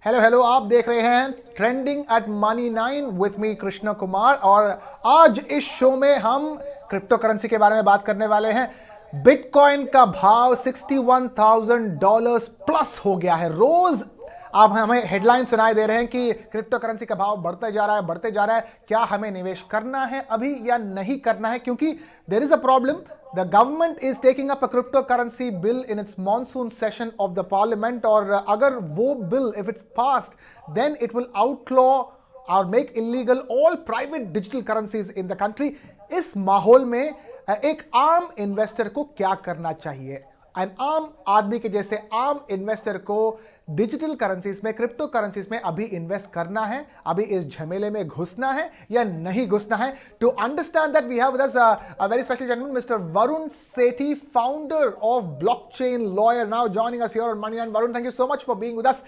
Hello hello, आप देख रहे हैं trending at money 9 with me Krishna Kumar. और आज इस शो में हम क्रिप्टो करेंसी के बारे में बात करने वाले हैं। बिटकॉइन का भाव $61,000 प्लस हो गया है। रोज आप हमें हेडलाइन सुनाई दे रहे हैं कि क्रिप्टो करेंसी का भाव बढ़ते जा रहा है, बढ़ते जा रहा है। क्या हमें निवेश करना है अभी या नहीं करना है? क्योंकि there is a problem. The government is taking up a cryptocurrency bill in its monsoon session of the parliament, और अगर वो bill if it's passed then it will outlaw or make illegal all private digital currencies in the country। इस माहौल में एक आम investor को क्या करना चाहिए? एन आम आदमी के जैसे आम इन्वेस्टर को डिजिटल करेंसीज में, क्रिप्टो करेंसीज में अभी इन्वेस्ट करना है, अभी इस झमेले में घुसना है या नहीं घुसना है? To understand that we have with us a very special gentleman, mister Varun Sethi, founder of blockchain lawyer, now joining us here on money and Varun, thank you so much for being with us.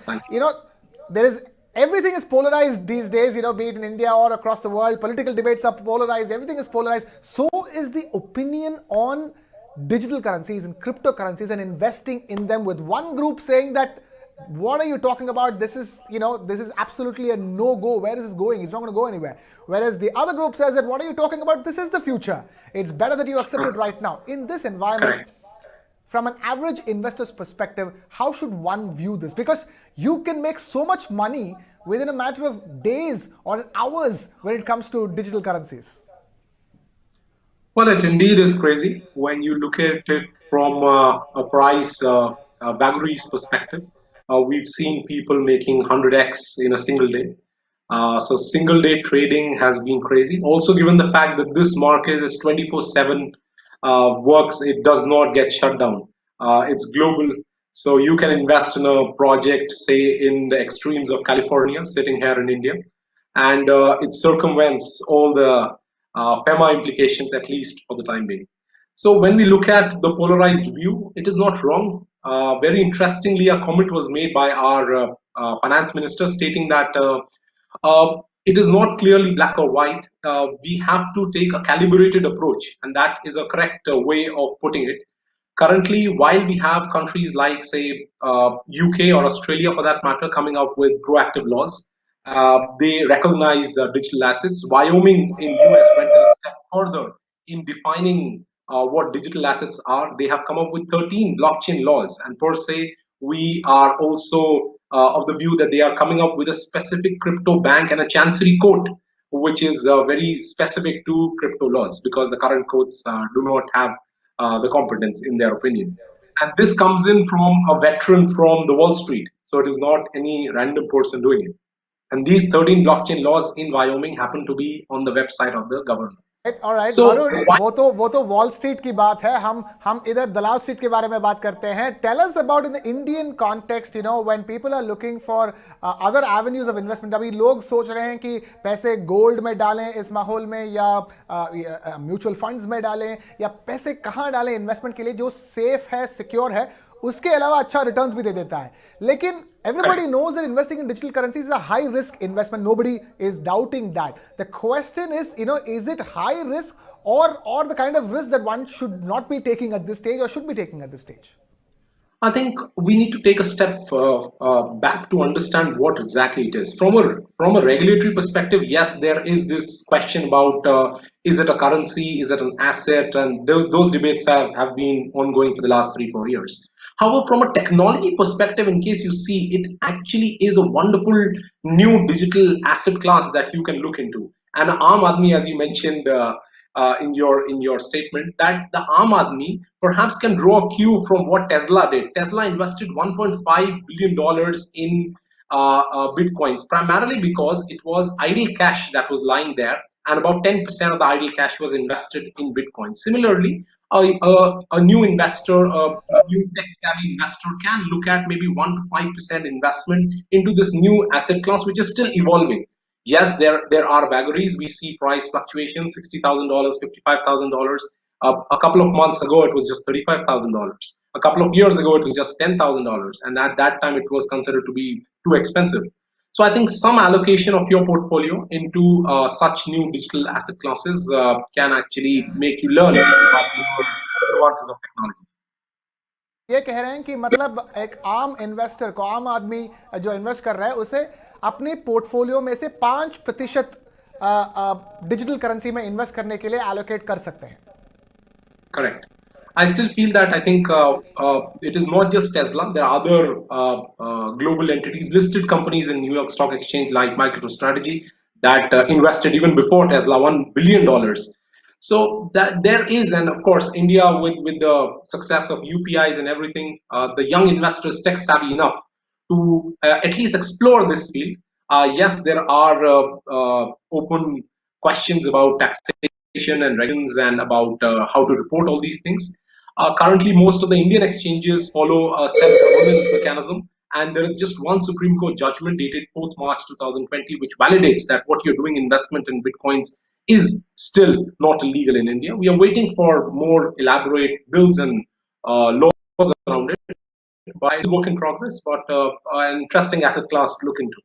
Thank You know, there is everything is polarized these days, be it in India or across the world. Political debates are polarized, everything is polarized. So is the opinion on digital currencies and cryptocurrencies and investing in them, with one group saying that what are you talking about, this is this is absolutely a no go, where is this going, it's not going to go anywhere. Whereas the other group says that what are you talking about, this is the future, it's better that you accept it right now. In this environment, Correct. from an average investor's perspective, how should one view this? Because you can make so much money within a matter of days or hours when it comes to digital currencies. Well, it indeed is crazy when you look at it from a price vagaries perspective. We've seen people making 100x in a single day. So single day trading has been crazy. Also, given the fact that this market is 24/7 works, it does not get shut down. It's global. So you can invest in a project, say in the extremes of California, sitting here in India, and it circumvents all the FEMA implications, at least for the time being. So when we look at the polarized view, it is not wrong. Very interestingly, a comment was made by our finance minister stating that it is not clearly black or white. We have to take a calibrated approach, and that is a correct way of putting it. Currently, while we have countries like, say, UK or Australia for that matter, coming up with proactive laws, they recognize digital assets. Wyoming in US went a step further in defining what digital assets are. They have come up with 13 blockchain laws, and per se, we are also of the view that they are coming up with a specific crypto bank and a chancery court, which is very specific to crypto laws, because the current courts do not have the competence in their opinion. And this comes in from a veteran from the Wall Street. So it is not any random person doing it. And these 13 blockchain laws in Wyoming happen to be on the website of the government. Alright So Varun, वो तो wall street की बात है। हम इधर दलाल street के बारे में बात करते हैं। Tell us about in the Indian context, when people are looking for other avenues of investment. अभी लोग सोच रहे हैं कि पैसे गोल्ड में डालें इस माहौल में, या म्यूचुअल फंड्स में डालें, या पैसे कहाँ डालें इन्वेस्टमेंट के लिए जो सेफ है, सिक्योर है, उसके अलावा अच्छा रिटर्न्स भी दे देता है। लेकिन everybody knows that investing in digital currencies is a high risk investment. Nobody is doubting that. The question is it high risk, or the kind of risk that one should not be taking at this stage or should be taking at this stage? I think we need to take a step back to understand what exactly it is. From a regulatory perspective, yes, there is this question about is it a currency, is it an asset, and those debates have been ongoing for the last 3-4 years. However, from a technology perspective, in case you see, it actually is a wonderful new digital asset class that you can look into. And Aam Aadmi, as you mentioned in your statement, that the Aam Aadmi perhaps can draw a cue from what Tesla did. Tesla invested $1.5 billion in bitcoins, primarily because it was idle cash that was lying there, and about 10% of the idle cash was invested in bitcoin. Similarly, a new investor, a new tech-savvy investor, can look at maybe 1 to 5% investment into this new asset class, which is still evolving. Yes, there are vagaries. We see price fluctuations: $60,000, $55,000. A couple of months ago, it was just $35,000. A couple of years ago, it was just $10,000, and at that time, it was considered to be too expensive. So I think some allocation of your portfolio into such new digital asset classes can actually make you learn about the nuances of technology. ये कह रहे हैं कि मतलब एक आम investor को, आम आदमी जो इन्वेस्ट कर रहा है, उसे अपने पोर्टफोलियो में से 5% डिजिटल करेंसी में इन्वेस्ट करने के लिए एलोकेट कर सकते हैं. Correct. I still feel that I think it is not just Tesla. There are other global entities, listed companies in New York Stock Exchange like MicroStrategy that invested even before Tesla $1 billion. So that there is, and of course, India with the success of UPIs and everything, the young investors tech savvy enough to at least explore this field. Yes, there are open questions about taxation and regulations and about how to report all these things. Currently, most of the Indian exchanges follow a self-governance mechanism, and there is just one Supreme Court judgment dated 4th March 2020, which validates that what you're doing investment in bitcoins is still not illegal in India. We are waiting for more elaborate bills and laws around it, but it's a work in progress, but an interesting asset class to look into.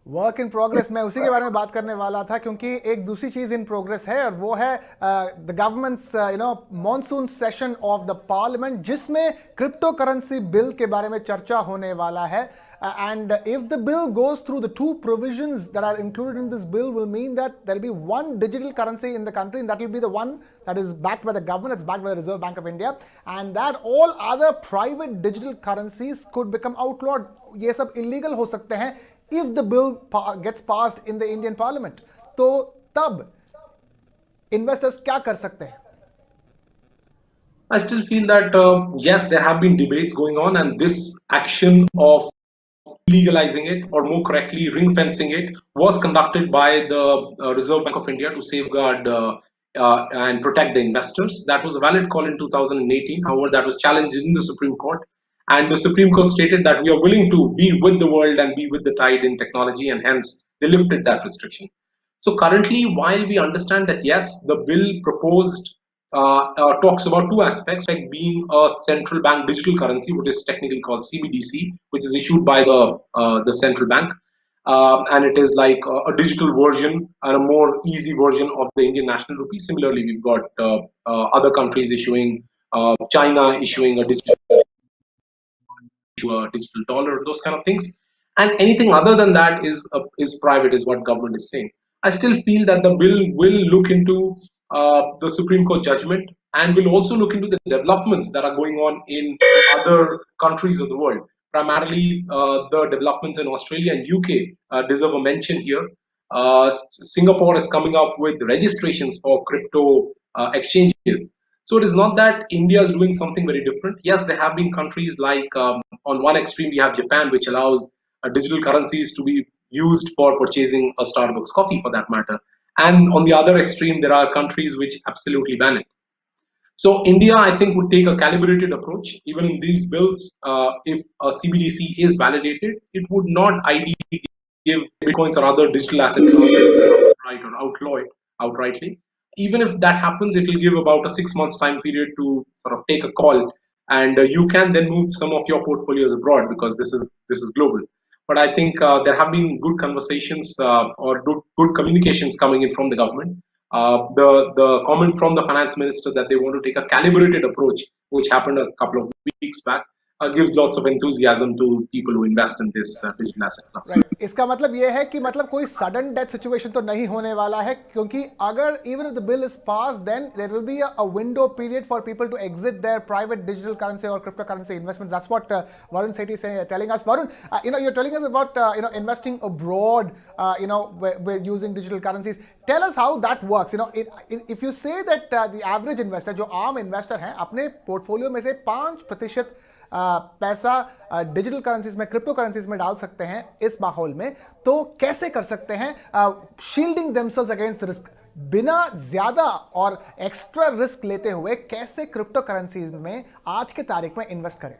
Work in progress, मैं उसी के बारे में बात करने वाला था, क्योंकि एक दूसरी चीज इन प्रोग्रेस है और वो है the governments monsoon session of the parliament, जिसमें क्रिप्टो करेंसी बिल के बारे में चर्चा होने वाला है. And if the bill goes through, the two provisions that are included in this bill will mean that there will be one digital currency in the country, and that will be the one that is backed by the government, it's backed by the Reserve Bank of India, and that all other private digital currencies could become outlawed. ये सब illegal हो सकते हैं if the bill gets passed in the Indian Parliament. तो तब investors क्या कर सकते हैं? I still feel that yes, there have been debates going on, and this action of legalizing it, or more correctly, ring fencing it, was conducted by the Reserve Bank of India to safeguard and protect the investors. That was a valid call in 2018. However, that was challenged in the Supreme Court. And the Supreme Court stated that we are willing to be with the world and be with the tide in technology, and hence they lifted that restriction. So currently, while we understand that yes, the bill proposed talks about two aspects, like being a central bank digital currency, which is technically called CBDC, which is issued by the central bank, and it is like a digital version and a more easy version of the Indian national rupee. Similarly, we've got other countries issuing, China issuing a digital dollar, those kind of things, and anything other than that is private, is what government is saying. I still feel that the bill will look into the Supreme Court judgment, and will also look into the developments that are going on in other countries of the world. Primarily, the developments in Australia and UK deserve a mention here. Singapore is coming up with registrations for crypto exchanges. So it is not that India is doing something very different. Yes, there have been countries like, on one extreme, we have Japan, which allows digital currencies to be used for purchasing a Starbucks coffee, for that matter. And on the other extreme, there are countries which absolutely ban it. So India, I think, would take a calibrated approach. Even in these bills, if a CBDC is validated, it would not ideally give bitcoins or other digital asset classes outright or outlaw it outrightly. Even if that happens, it will give about a 6 months time period to sort of take a call, and you can then move some of your portfolios abroad, because this is global. But I think there have been good conversations or good communications coming in from the government. The comment from the finance minister that they want to take a calibrated approach, which happened a couple of weeks back, gives lots of enthusiasm to people who invest in this digital asset class. Right. इसका मतलब ये है कि मतलब कोई sudden death situation तो नहीं होने वाला है, क्योंकि अगर even if the bill is pass, then there will be a window period for people to exit their private digital currency और crypto currency investments. That's what Varun Sethi is telling us. Varun, you're telling us about investing abroad, with using digital currencies. Tell us how that works. If you say that the average investor, जो आम investor हैं, अपने portfolio में से 5% पैसा digital currencies में, crypto currencies में डाल सकते हैं इस माहौल में, तो कैसे कर सकते हैं शील्डिंग देमसेल्व्स अगेंस्ट रिस्क, बिना ज्यादा और एक्स्ट्रा रिस्क लेते हुए कैसे क्रिप्टो करेंसीज में आज के तारीख में इन्वेस्ट करें?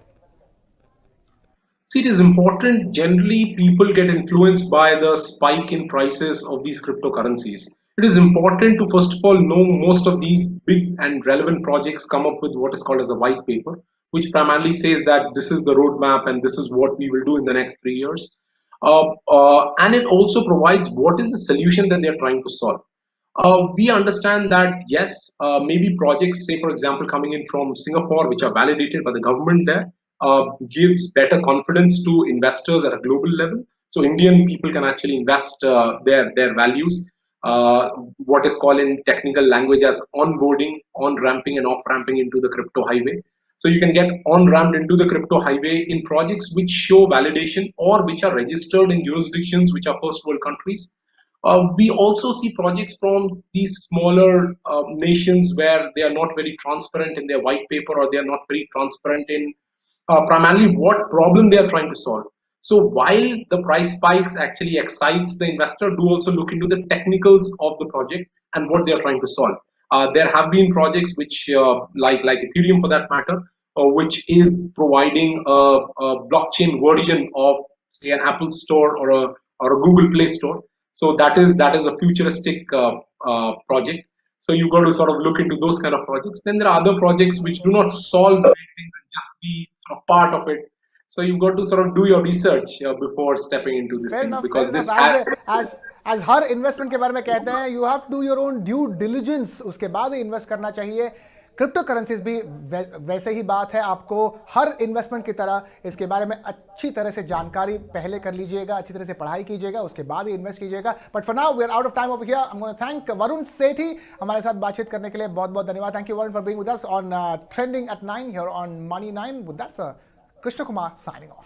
See, it is important. Generally, people get influenced by the spike in prices of these cryptocurrencies. It is important to first of all know most of these big and relevant projects come up with what is called as a white paper, which primarily says that this is the roadmap and this is what we will do in the next 3 years. And it also provides what is the solution that they are trying to solve. We understand that yes, maybe projects, say for example, coming in from Singapore, which are validated by the government there, gives better confidence to investors at a global level. So Indian people can actually invest their values. What is called in technical language as onboarding, on ramping, and off ramping into the crypto highway. So you can get on ramped into the crypto highway in projects which show validation or which are registered in jurisdictions which are first world countries. We also see projects from these smaller nations where they are not very transparent in their white paper, or they are not very transparent in primarily what problem they are trying to solve. So while the price spikes actually excites the investor, do also look into the technicals of the project and what they are trying to solve. There have been projects which, like Ethereum for that matter, which is providing a blockchain version of, say, an Apple Store or a Google Play Store. So that is a futuristic project. So you got to sort of look into those kind of projects. Then there are other projects which do not solve great things and just be sort of part of it. So you've got to sort of do your research before stepping into this thing, fair because enough this has as as हर investment के बारे में कहते हैं you have to do your own due diligence, उसके बाद ही invest करना चाहिए। क्रिप्टो करेंसीज भी वैसे ही बात है, आपको हर इन्वेस्टमेंट की तरह इसके बारे में अच्छी तरह से जानकारी पहले कर लीजिएगा, अच्छी तरह से पढ़ाई कीजिएगा, उसके बाद ही इन्वेस्ट कीजिएगा। But for now we are out of time over here. I am gonna thank Varun Sethi हमारे साथ बातचीत करने के लिए, बहुत बहुत धन्यवाद। Thank you Varun for being with us on trending at 9 here on money 9। With that sir, Krishna Kumar signing of.